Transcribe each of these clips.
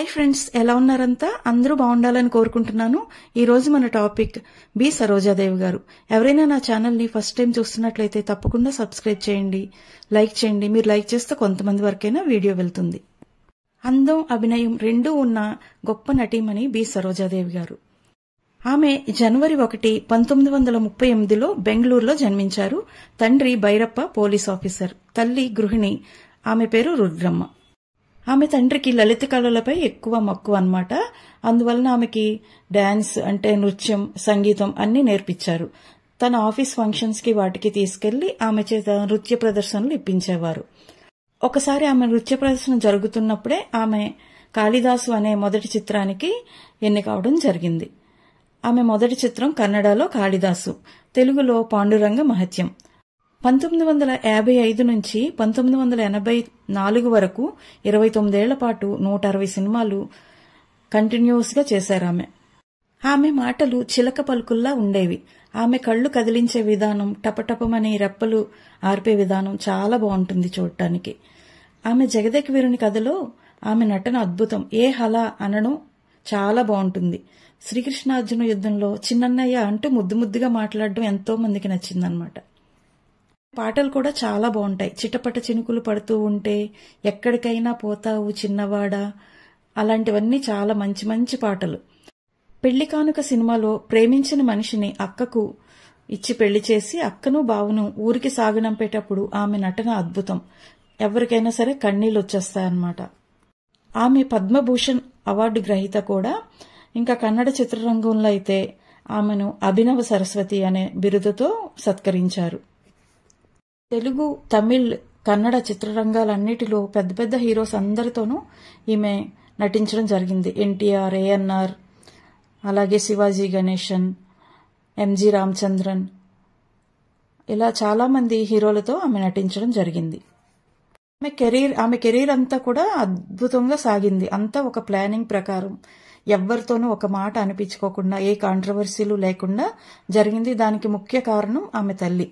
Hi friends, ఎలా ఉన్నారంతా? అందరూ బాగుండాలని కోరుకుంటున్నాను. ఈ రోజు మన టాపిక్ బి సరోజాదేవి గారు. ఎవరైనా నా ఛానల్ ని ఫస్ట్ టైం చూస్తున్నట్లయితే తప్పకుండా సబ్స్క్రైబ్ చేయండి, లైక్ చేయండి. మీరు లైక్ చేస్తే కొంతమంది వరకైనా వీడియో వెళ్తుంది. అందం, అభినయం రెండూ ఉన్న గొప్ప నటీమణి బి సరోజాదేవి గారు. ఆమె జనవరి 1, 1938లో బెంగళూరులో జన్మించారు. తండ్రి బైరప్ప పోలీస్ ఆఫీసర్, తల్లి గృహిణి. ఆమె పేరు రుద్రమ్మ. ఆమె తండ్రికి లలిత కళలపై ఎక్కువ మక్కువ అన్నమాట. అందువలన ఆమెకి డాన్స్ అంటే నృత్యం, సంగీతం అన్ని నేర్పించారు. తన ఆఫీస్ ఫంక్షన్స్ కి వాటికి తీసుకెళ్లి ఆమె చేత నృత్య ప్రదర్శనలు ఇప్పించేవారు. ఒకసారి ఆమె నృత్య ప్రదర్శన జరుగుతున్నప్పుడే ఆమె కాళిదాసు అనే మొదటి చిత్రానికి ఎన్నికవడం జరిగింది. ఆమె మొదటి చిత్రం కన్నడలో కాళిదాసు, తెలుగులో పాండురంగ మహత్యం. 1955 నుంచి 1984 వరకు 29 ఏళ్ల పాటు 160 సినిమాలు కంటిన్యూస్ గా చేశారామె. ఆమె మాటలు చిలక పలుకుల్లా ఉండేవి. ఆమె కళ్లు కదిలించే విధానం, టపటపమని రెప్పలు ఆర్పే విధానం చాలా బాగుంటుంది చూడటానికి. ఆమె జగదేక వీరుని కథలో ఆమె నటన అద్భుతం. ఏ హలా అనడం చాలా బాగుంటుంది. శ్రీకృష్ణార్జున యుద్ధంలో చిన్నన్నయ్య అంటూ ముద్దు ముద్దుగా మాట్లాడడం ఎంతో మందికి నచ్చిందనమాట. పాటలు కూడా చాలా బాగుంటాయి. చిటపట చినుకులు పడుతూ ఉంటే, ఎక్కడికైనా పోతావు చిన్నవాడా, అలాంటివన్నీ చాలా మంచి మంచి పాటలు. పెళ్లి కానుక సినిమాలో ప్రేమించిన మనిషిని అక్కకు ఇచ్చి పెళ్లి చేసి అక్కను బావును ఊరికి సాగనంపేటప్పుడు ఆమె నటన అద్భుతం. ఎవరికైనా సరే కన్నీళ్లు వచ్చేస్తాయన్నమాట. ఆమె పద్మభూషణ్ అవార్డు గ్రహీత కూడా. ఇంకా కన్నడ చిత్రరంగంలో అయితే ఆమెను అభినవ సరస్వతి అనే బిరుదుతో సత్కరించారు. తెలుగు, తమిళ్, కన్నడ చిత్రరంగాలన్నిటిలో పెద్ద పెద్ద హీరోస్ అందరితోనూ ఈమె నటించడం జరిగింది. ఎన్టీఆర్, ఏఎన్ఆర్, అలాగే శివాజీ గణేశన్, ఎంజి రామచంద్రన్, ఇలా చాలా మంది హీరోలతో ఆమె నటించడం జరిగింది. ఆమె కెరీర్ అంతా కూడా అద్భుతంగా సాగింది. అంతా ఒక ప్లానింగ్ ప్రకారం, ఎవ్వరితోనూ ఒక మాట అనిపించుకోకుండా, ఏ కాంట్రవర్సీలు లేకుండా జరిగింది. దానికి ముఖ్య కారణం ఆమె తల్లి.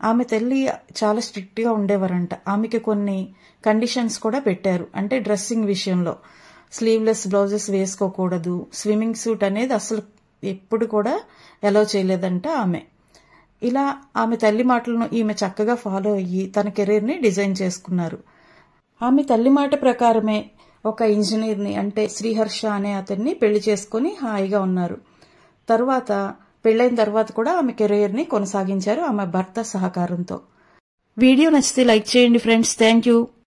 ఆమె తల్లి చాలా స్ట్రిక్ట్ గా ఉండేవారంట. ఆమెకి కొన్ని కండిషన్స్ కూడా పెట్టారు. అంటే డ్రెస్సింగ్ విషయంలో స్లీవ్లెస్ బ్లౌజెస్ వేసుకోకూడదు, స్విమ్మింగ్ సూట్ అనేది అసలు ఎప్పుడు కూడా అలౌ చేయలేదంట ఆమె. ఇలా ఆమె తల్లి మాటలను ఈమె చక్కగా ఫాలో అయ్యి తన కెరీర్ ని డిజైన్ చేసుకున్నారు. ఆమె తల్లి మాట ప్రకారమే ఒక ఇంజనీర్ ని, అంటే శ్రీహర్ష అనే అతన్ని పెళ్లి చేసుకుని హాయిగా ఉన్నారు. పెళ్లైన తర్వాత కూడా ఆమె కెరీర్ ని కొనసాగించారు ఆమె భర్త సహకారంతో. వీడియో నచ్చితే లైక్ చేయండి ఫ్రెండ్స్. Thank you.